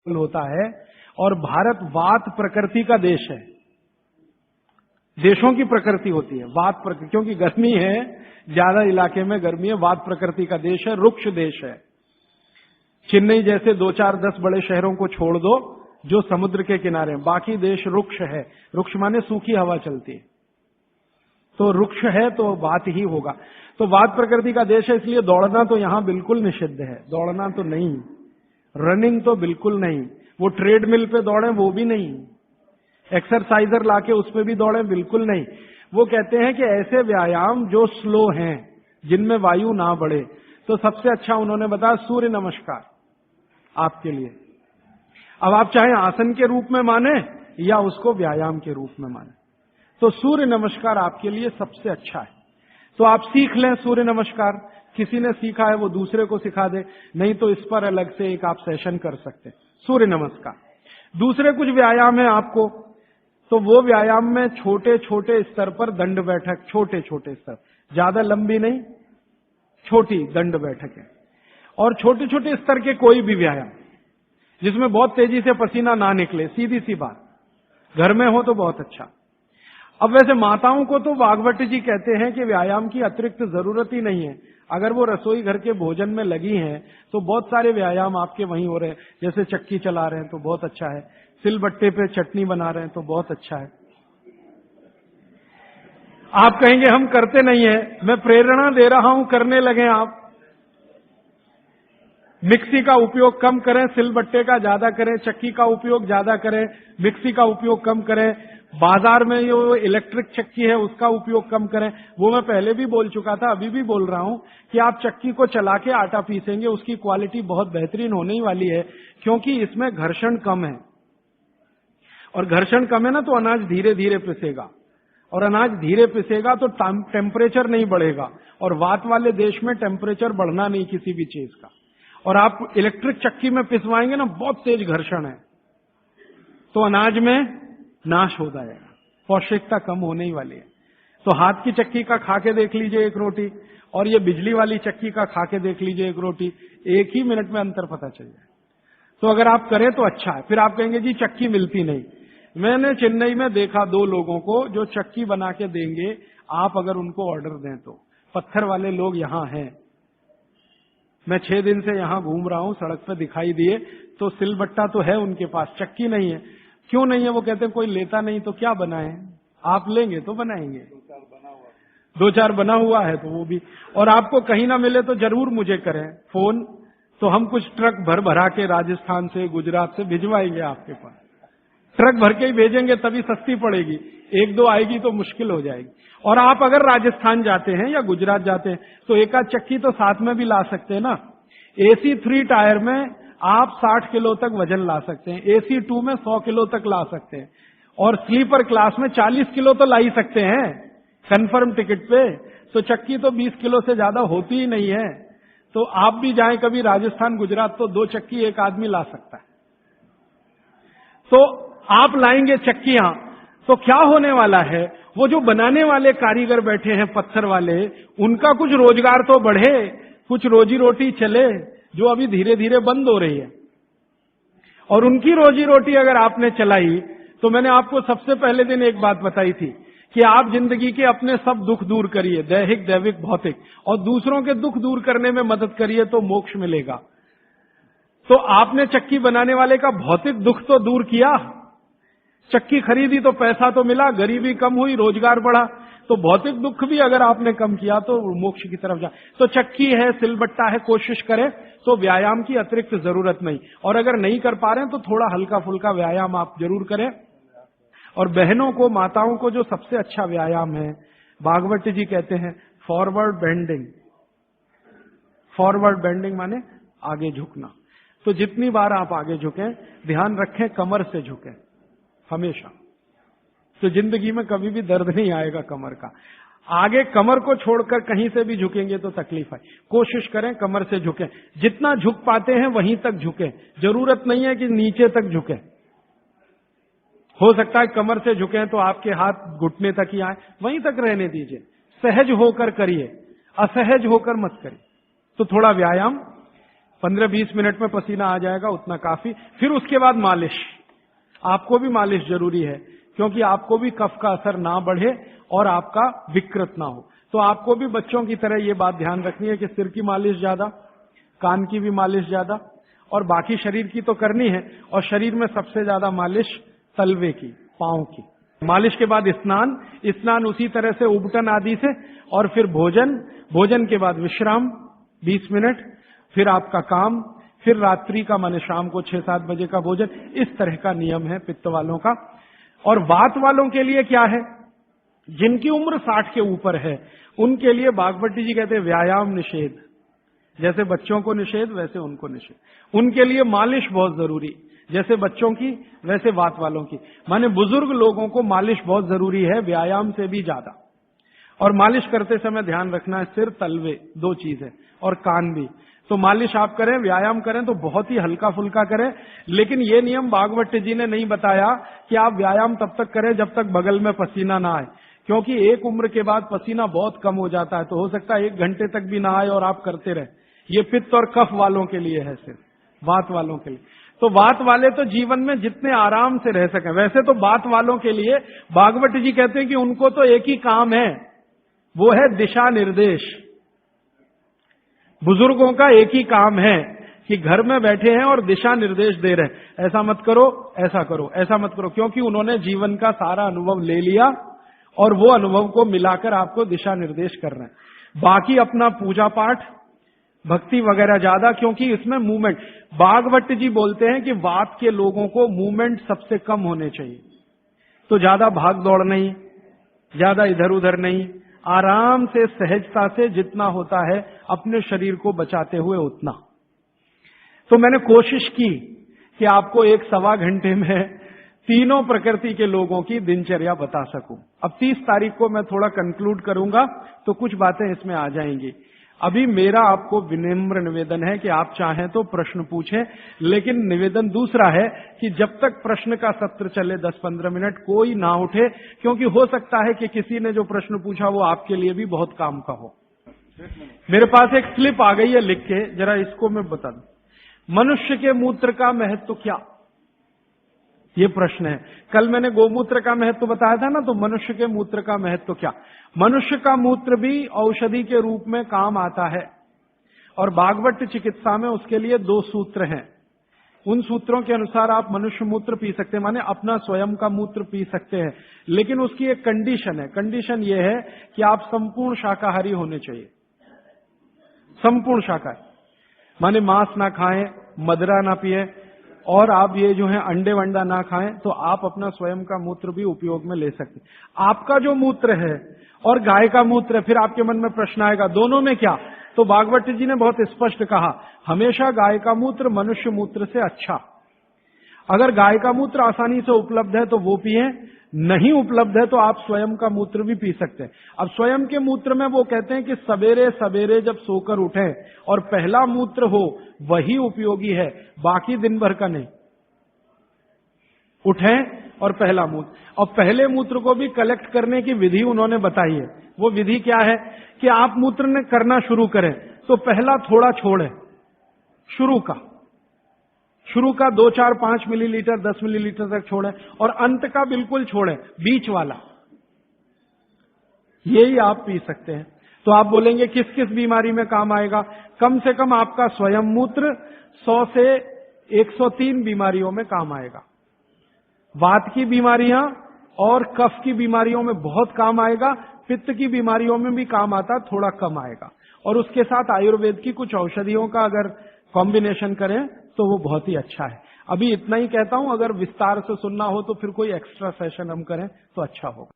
होता है। और भारत वात प्रकृति का देश है। देशों की प्रकृति होती है वात प्रकृति, क्योंकि गर्मी है, ज्यादा इलाके में गर्मी है, वात प्रकृति का देश है, रुक्ष देश है। चेन्नई जैसे 2, 4, 10 बड़े शहरों को छोड़ दो जो समुद्र के किनारे, बाकी देश रुक्ष है। रुक्ष माने सूखी हवा चलती है, तो रुक्ष है तो वात ही होगा। तो वात प्रकृति का देश है, इसलिए दौड़ना तो यहां बिल्कुल निषिद्ध है। दौड़ना तो नहीं, रनिंग तो बिल्कुल नहीं, वो ट्रेडमिल पे दौड़े वो भी नहीं, एक्सरसाइजर लाके उस पे भी दौड़े बिल्कुल नहीं। वो कहते हैं कि ऐसे व्यायाम जो स्लो हैं, जिनमें वायु ना बढ़े, तो सबसे अच्छा उन्होंने बताया सूर्य नमस्कार आपके लिए। अब आप चाहे आसन के रूप में माने या उसको व्यायाम के रूप में माने, तो सूर्य नमस्कार आपके लिए सबसे अच्छा है। तो आप सीख लें सूर्य नमस्कार, किसी ने सीखा है वो दूसरे को सिखा दे, नहीं तो इस पर अलग से एक आप सेशन कर सकते हैं सूर्य नमस्कार। दूसरे कुछ व्यायाम है आपको, तो वो व्यायाम में छोटे छोटे स्तर पर दंड बैठक, छोटे छोटे स्तर, ज्यादा लंबी नहीं, छोटी दंड बैठक है। और छोटे छोटे स्तर के कोई भी व्यायाम जिसमें बहुत तेजी से पसीना ना निकले, सीधी सी बात, घर में हो तो बहुत अच्छा। अब वैसे माताओं को तो वाघभट्ट जी कहते हैं कि व्यायाम की अतिरिक्त जरूरत ही नहीं है। अगर वो रसोई घर के भोजन में लगी हैं तो बहुत सारे व्यायाम आपके वहीं हो रहे हैं। जैसे चक्की चला रहे हैं तो बहुत अच्छा है, सिलबट्टे पे चटनी बना रहे हैं तो बहुत अच्छा है। आप कहेंगे हम करते नहीं है, मैं प्रेरणा दे रहा हूं, करने लगे आप। मिक्सी का उपयोग कम करें, सिलबट्टे का ज्यादा करें, चक्की का उपयोग ज्यादा करें, मिक्सी का उपयोग कम करें, बाजार में जो इलेक्ट्रिक चक्की है उसका उपयोग कम करें। वो मैं पहले भी बोल चुका था, अभी भी बोल रहा हूं कि आप चक्की को चला के आटा पीसेंगे, उसकी क्वालिटी बहुत बेहतरीन होने ही वाली है, क्योंकि इसमें घर्षण कम है। और घर्षण कम है ना, तो अनाज धीरे धीरे पिसेगा, और अनाज धीरे पिसेगा तो टेम्परेचर नहीं बढ़ेगा। और वात वाले देश में टेम्परेचर बढ़ना नहीं किसी भी चीज का। और आप इलेक्ट्रिक चक्की में पिसवाएंगे ना, बहुत तेज घर्षण है, तो अनाज में नाश हो जाएगा, पौष्टिकता कम होने ही वाली है। तो हाथ की चक्की का खा के देख लीजिए एक रोटी, और ये बिजली वाली चक्की का खा के देख लीजिए एक रोटी, एक ही मिनट में अंतर पता चल जाए। तो अगर आप करें तो अच्छा है। फिर आप कहेंगे जी चक्की मिलती नहीं। मैंने चेन्नई में देखा 2 लोगों को जो चक्की बना के देंगे, आप अगर उनको ऑर्डर दें तो। पत्थर वाले लोग यहां हैं, मैं 6 दिन से यहां घूम रहा हूं, सड़क पर दिखाई दिए, तो सिलबट्टा तो है उनके पास, चक्की नहीं है। क्यों नहीं है? वो कहते हैं कोई लेता नहीं तो क्या बनाएं, आप लेंगे तो बनाएंगे। 2-4 बना हुआ है तो वो भी। और आपको कहीं ना मिले तो जरूर मुझे करें फोन, तो हम कुछ ट्रक भर भरा के राजस्थान से, गुजरात से भिजवाएंगे आपके पास। ट्रक भर के ही भेजेंगे तभी सस्ती पड़ेगी, 1-2 आएगी तो मुश्किल हो जाएगी। और आप अगर राजस्थान जाते हैं या गुजरात जाते हैं तो एक आध चक्की तो साथ में भी ला सकते हैं ना। AC 3 टायर में आप 60 किलो तक वजन ला सकते हैं, AC 2 में 100 किलो तक ला सकते हैं, और स्लीपर क्लास में 40 किलो तो ला ही सकते हैं कंफर्म टिकट पे। तो चक्की तो 20 किलो से ज्यादा होती ही नहीं है। तो आप भी जाएं कभी राजस्थान गुजरात तो 2 चक्की एक आदमी ला सकता है। तो आप लाएंगे चक्कियां तो क्या होने वाला है, वो जो बनाने वाले कारीगर बैठे हैं पत्थर वाले, उनका कुछ रोजगार तो बढ़े, कुछ रोजी रोटी चले, जो अभी धीरे धीरे बंद हो रही है। और उनकी रोजी रोटी अगर आपने चलाई, तो मैंने आपको सबसे पहले दिन एक बात बताई थी कि आप जिंदगी के अपने सब दुख दूर करिए, दैहिक, दैविक, भौतिक, और दूसरों के दुख दूर करने में मदद करिए तो मोक्ष मिलेगा। तो आपने चक्की बनाने वाले का भौतिक दुख तो दूर किया, चक्की खरीदी तो पैसा तो मिला, गरीबी कम हुई, रोजगार बढ़ा, तो भौतिक दुख भी अगर आपने कम किया तो मोक्ष की तरफ जा। तो चक्की है, सिलबट्टा है, कोशिश करें तो व्यायाम की अतिरिक्त जरूरत नहीं। और अगर नहीं कर पा रहे हैं तो थोड़ा हल्का फुल्का व्यायाम आप जरूर करें। और बहनों को, माताओं को जो सबसे अच्छा व्यायाम है, भागवत जी कहते हैं फॉरवर्ड बेंडिंग। फॉरवर्ड बेंडिंग माने आगे झुकना। तो जितनी बार आप आगे झुकें, ध्यान रखें कमर से झुकें हमेशा, तो जिंदगी में कभी भी दर्द नहीं आएगा कमर का। आगे कमर को छोड़कर कहीं से भी झुकेंगे तो तकलीफ है। कोशिश करें कमर से झुकें, जितना झुक पाते हैं वहीं तक झुकें, जरूरत नहीं है कि नीचे तक झुकें। हो सकता है कमर से झुकें तो आपके हाथ घुटने तक ही आए, वहीं तक रहने दीजिए, सहज होकर करिए, असहज होकर मत करिए। तो थोड़ा व्यायाम 15-20 मिनट में पसीना आ जाएगा, उतना काफी। फिर उसके बाद मालिश, आपको भी मालिश जरूरी है, क्योंकि आपको भी कफ का असर ना बढ़े और आपका विकृत ना हो। तो आपको भी बच्चों की तरह ये बात ध्यान रखनी है कि सिर की मालिश ज्यादा, कान की भी मालिश ज्यादा, और बाकी शरीर की तो करनी है। और शरीर में सबसे ज्यादा मालिश तलवे की, पांव की। मालिश के बाद स्नान, स्नान उसी तरह से उबटन आदि से, और फिर भोजन, भोजन के बाद विश्राम 20 मिनट, फिर आपका काम, फिर रात्रि का माने शाम को 6-7 बजे का भोजन। इस तरह का नियम है पित्त वालों का। और वात वालों के लिए क्या है? जिनकी उम्र 60 के ऊपर है उनके लिए बागवती जी कहते हैं व्यायाम निषेध। जैसे बच्चों को निषेध वैसे उनको निषेध। उनके लिए मालिश बहुत जरूरी, जैसे बच्चों की वैसे वात वालों की। माने बुजुर्ग लोगों को मालिश बहुत जरूरी है, व्यायाम से भी ज्यादा। और मालिश करते समय ध्यान रखना है, सिर तलवे 2 चीज है, और कान भी। तो मालिश आप करें, व्यायाम करें तो बहुत ही हल्का फुल्का करें। लेकिन ये नियम बागवती जी ने नहीं बताया कि आप व्यायाम तब तक करें जब तक बगल में पसीना ना आए, क्योंकि एक उम्र के बाद पसीना बहुत कम हो जाता है। तो हो सकता है 1 घंटे तक भी ना आए और आप करते रहे। ये पित्त और कफ वालों के लिए है, सिर्फ वात वालों के लिए। तो वात वाले तो जीवन में जितने आराम से रह सकें। वैसे तो वात वालों के लिए बागवती जी कहते हैं कि उनको तो एक ही काम है, वो है दिशा निर्देश। बुजुर्गों का एक ही काम है कि घर में बैठे हैं और दिशा निर्देश दे रहे हैं, ऐसा मत करो, ऐसा करो, ऐसा मत करो, क्योंकि उन्होंने जीवन का सारा अनुभव ले लिया और वो अनुभव को मिलाकर आपको दिशा निर्देश कर रहे हैं। बाकी अपना पूजा पाठ, भक्ति वगैरह ज्यादा, क्योंकि इसमें मूवमेंट, बागवती जी बोलते हैं कि वात के लोगों को मूवमेंट सबसे कम होने चाहिए। तो ज्यादा भाग दौड़ नहीं, ज्यादा इधर उधर नहीं, आराम से सहजता से जितना होता है अपने शरीर को बचाते हुए उतना। तो मैंने कोशिश की कि आपको 1-1.25 घंटे में तीनों प्रकृति के लोगों की दिनचर्या बता सकूं। अब 30 तारीख को मैं थोड़ा कंक्लूड करूंगा तो कुछ बातें इसमें आ जाएंगी। अभी मेरा आपको विनम्र निवेदन है कि आप चाहें तो प्रश्न पूछें, लेकिन निवेदन दूसरा है कि जब तक प्रश्न का सत्र चले 10-15 मिनट कोई ना उठे, क्योंकि हो सकता है कि किसी ने जो प्रश्न पूछा वो आपके लिए भी बहुत काम का हो। मेरे पास एक स्लिप आ गई है, लिख के जरा इसको मैं बता दूं। मनुष्य के मूत्र का महत्व क्या? ये प्रश्न है। कल मैंने गोमूत्र का महत्व बताया था ना, तो मनुष्य के मूत्र का महत्व क्या? मनुष्य का मूत्र भी औषधि के रूप में काम आता है, और भागवत चिकित्सा में उसके लिए 2 सूत्र हैं। उन सूत्रों के अनुसार आप मनुष्य मूत्र पी सकते हैं, माने अपना स्वयं का मूत्र पी सकते हैं। लेकिन उसकी एक कंडीशन है। कंडीशन यह है कि आप संपूर्ण शाकाहारी होने चाहिए। संपूर्ण शाकाहारी माने मांस ना खाएं, मदिरा ना पिए, और आप ये जो है अंडे वंडा ना खाएं, तो आप अपना स्वयं का मूत्र भी उपयोग में ले सकते हैं। आपका जो मूत्र है और गाय का मूत्र है, फिर आपके मन में प्रश्न आएगा दोनों में क्या? तो भागवती जी ने बहुत स्पष्ट कहा, हमेशा गाय का मूत्र मनुष्य मूत्र से अच्छा। अगर गाय का मूत्र आसानी से उपलब्ध है तो वो पिए, नहीं उपलब्ध है तो आप स्वयं का मूत्र भी पी सकते हैं। अब स्वयं के मूत्र में वो कहते हैं कि सवेरे सवेरे जब सोकर उठें और पहला मूत्र हो वही उपयोगी है, बाकी दिन भर का नहीं। उठें और पहला मूत्र, और पहले मूत्र को भी कलेक्ट करने की विधि उन्होंने बताई है। वो विधि क्या है कि आप मूत्र करना शुरू करें तो पहला थोड़ा छोड़ें, शुरू का 2, 4, 5 मिलीलीटर 10 मिलीलीटर तक छोड़ें, और अंत का बिल्कुल छोड़ें, बीच वाला यही आप पी सकते हैं। तो आप बोलेंगे किस किस बीमारी में काम आएगा? कम से कम आपका स्वयं मूत्र 100 से 103 बीमारियों में काम आएगा। वात की बीमारियां और कफ की बीमारियों में बहुत काम आएगा, पित्त की बीमारियों में भी काम आता, थोड़ा कम आएगा। और उसके साथ आयुर्वेद की कुछ औषधियों का अगर कॉम्बिनेशन करें तो वो बहुत ही अच्छा है। अभी इतना ही कहता हूं, अगर विस्तार से सुनना हो तो फिर कोई एक्स्ट्रा सेशन हम करें तो अच्छा होगा।